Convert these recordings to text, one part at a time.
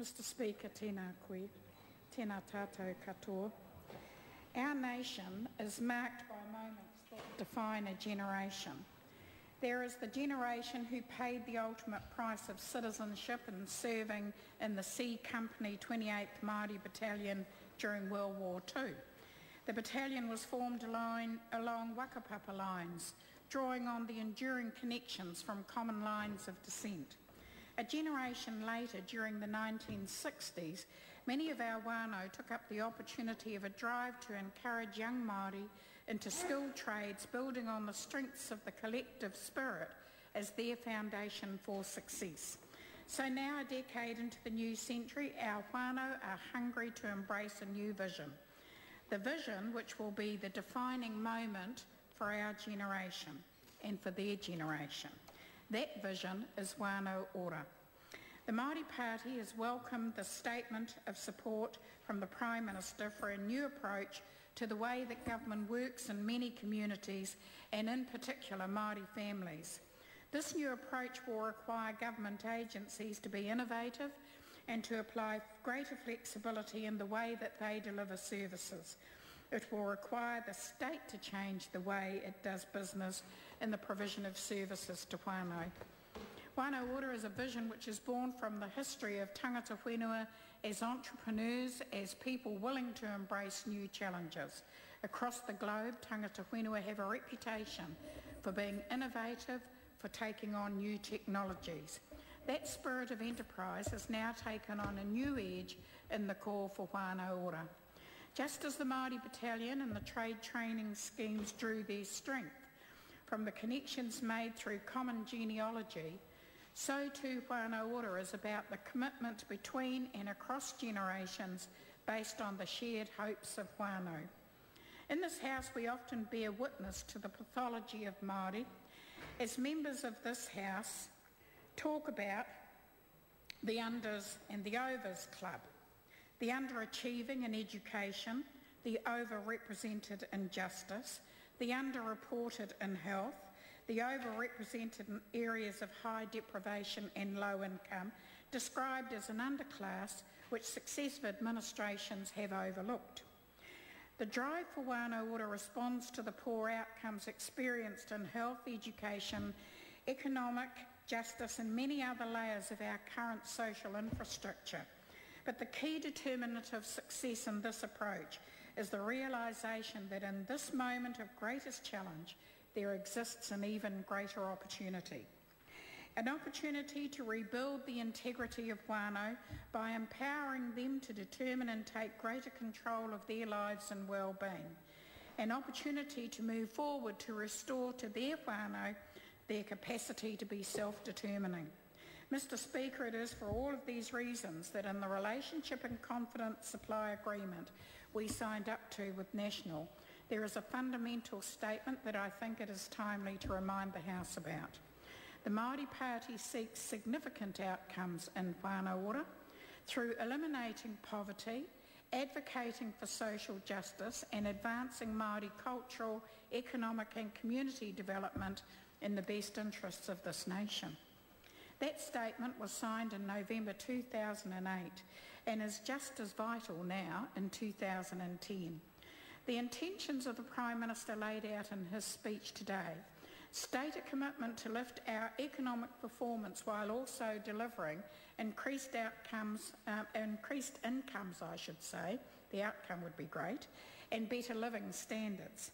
Mr Speaker, tēnā koe, tēnā tātou katoa. Our nation is marked by moments that define a generation. There is the generation who paid the ultimate price of citizenship and serving in the C Company 28th Māori Battalion during World War II. The battalion was formed along whakapapa lines, drawing on the enduring connections from common lines of descent. A generation later, during the 1960s, many of our whānau took up the opportunity of a drive to encourage young Māori into skilled trades, building on the strengths of the collective spirit as their foundation for success. So now, a decade into the new century, our whānau are hungry to embrace a new vision. The vision which will be the defining moment for our generation and for their generation. That vision is wānau ora. The Māori Party has welcomed the statement of support from the Prime Minister for a new approach to the way that government works in many communities and in particular Māori families. This new approach will require government agencies to be innovative and to apply greater flexibility in the way that they deliver services. It will require the state to change the way it does business in the provision of services to whānau. Whānau ora is a vision which is born from the history of tangata whenua as entrepreneurs, as people willing to embrace new challenges. Across the globe, tangata whenua have a reputation for being innovative, for taking on new technologies. That spirit of enterprise has now taken on a new edge in the call for whānau ora. Just as the Māori Battalion and the trade training schemes drew their strength from the connections made through common genealogy, so too whānau ora is about the commitment between and across generations based on the shared hopes of whānau. In this House we often bear witness to the pathology of Māori as members of this House talk about the unders and the overs club, the underachieving in education, the overrepresented in justice, the underreported in health, the overrepresented in areas of high deprivation and low income, described as an underclass which successive administrations have overlooked. The drive for wānau ora responds to the poor outcomes experienced in health, education, economic justice and many other layers of our current social infrastructure. But the key determinant of success in this approach is the realisation that in this moment of greatest challenge, there exists an even greater opportunity. An opportunity to rebuild the integrity of whānau by empowering them to determine and take greater control of their lives and well-being. An opportunity to move forward to restore to their whānau their capacity to be self-determining. Mr Speaker, it is for all of these reasons that in the Relationship and Confidence Supply Agreement we signed up to with National, there is a fundamental statement that I think it is timely to remind the House about. The Māori Party seeks significant outcomes in whānau ora through eliminating poverty, advocating for social justice and advancing Māori cultural, economic and community development in the best interests of this nation. That statement was signed in November 2008 and is just as vital now in 2010. The intentions of the Prime Minister laid out in his speech today state a commitment to lift our economic performance while also delivering increased incomes, the outcome would be great, and better living standards.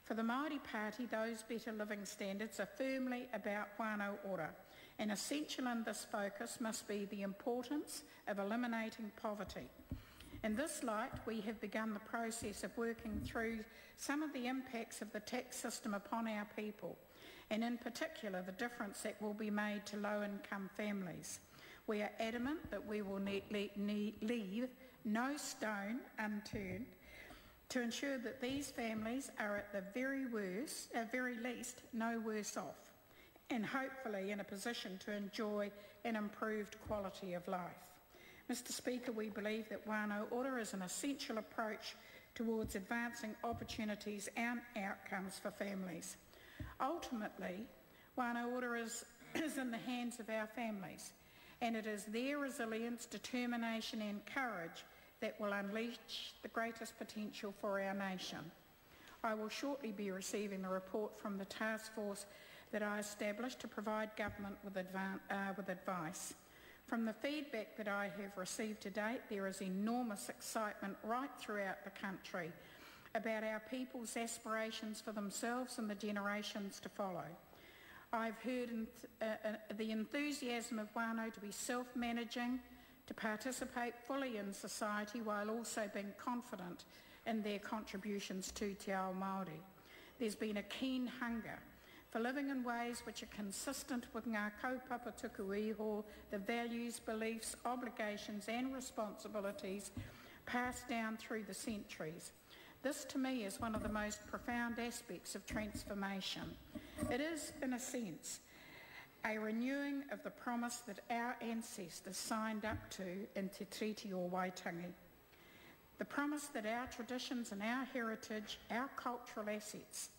For the Māori Party, those better living standards are firmly about whānau ora, and essential in this focus must be the importance of eliminating poverty. In this light, we have begun the process of working through some of the impacts of the tax system upon our people, and in particular the difference that will be made to low-income families. We are adamant that we will leave no stone unturned to ensure that these families are at the very least no worse off, and hopefully in a position to enjoy an improved quality of life. Mr Speaker, we believe that wānau ora is an essential approach towards advancing opportunities and outcomes for families. Ultimately, wānau ora is in the hands of our families. and it is their resilience, determination and courage that will unleash the greatest potential for our nation. I will shortly be receiving the report from the task force that I established to provide government with advice. From the feedback that I have received to date, there is enormous excitement right throughout the country about our people's aspirations for themselves and the generations to follow. I've heard the enthusiasm of whānau to be self-managing, to participate fully in society while also being confident in their contributions to Te Ao Māori. There's been a keen hunger for living in ways which are consistent with ngā kaupapa tuku iho, the values, beliefs, obligations and responsibilities passed down through the centuries. This to me is one of the most profound aspects of transformation. It is, in a sense, a renewing of the promise that our ancestors signed up to in Te Tiriti o Waitangi. The promise that our traditions and our heritage, our cultural assets,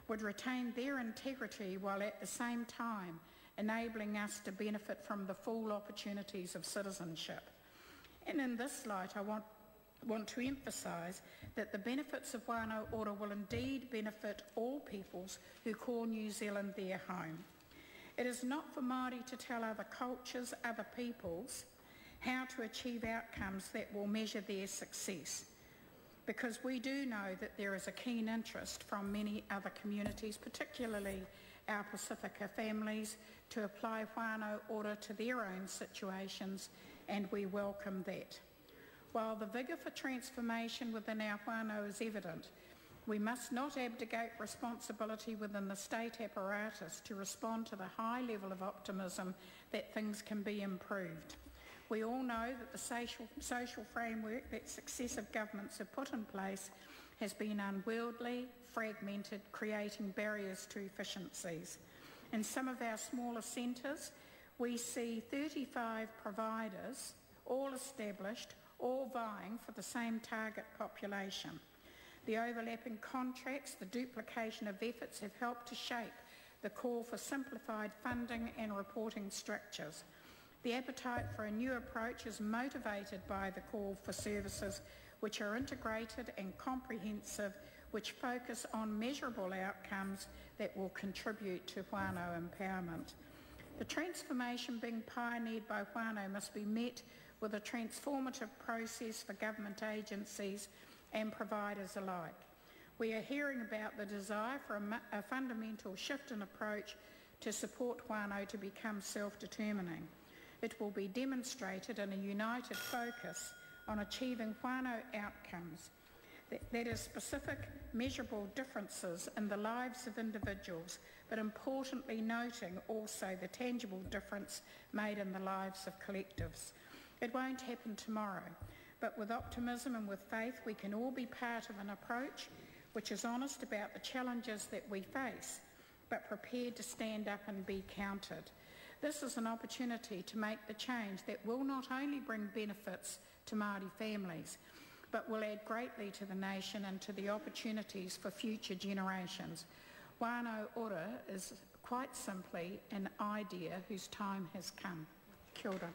would retain their integrity while at the same time enabling us to benefit from the full opportunities of citizenship. And in this light, I want to emphasise that the benefits of whānau ora will indeed benefit all peoples who call New Zealand their home. It is not for Māori to tell other cultures, other peoples, how to achieve outcomes that will measure their success, because we do know that there is a keen interest from many other communities, particularly our Pacifica families, to apply whānau ora to their own situations, and we welcome that. While the vigour for transformation within our whānau is evident, we must not abdicate responsibility within the state apparatus to respond to the high level of optimism that things can be improved. We all know that the social framework that successive governments have put in place has been unwieldy, fragmented, creating barriers to efficiencies. In some of our smaller centres, we see 35 providers, all established, all vying for the same target population. The overlapping contracts, the duplication of efforts have helped to shape the call for simplified funding and reporting structures. The appetite for a new approach is motivated by the call for services which are integrated and comprehensive, which focus on measurable outcomes that will contribute to whānau empowerment. The transformation being pioneered by whānau must be met with a transformative process for government agencies and providers alike. We are hearing about the desire for a fundamental shift in approach to support whānau to become self-determining. It will be demonstrated in a united focus on achieving whānau outcomes, that is specific, measurable differences in the lives of individuals, but importantly noting also the tangible difference made in the lives of collectives. It won't happen tomorrow, but with optimism and with faith we can all be part of an approach which is honest about the challenges that we face, but prepared to stand up and be counted. This is an opportunity to make the change that will not only bring benefits to Māori families, but will add greatly to the nation and to the opportunities for future generations. Whānau ora is quite simply an idea whose time has come. Kia ora.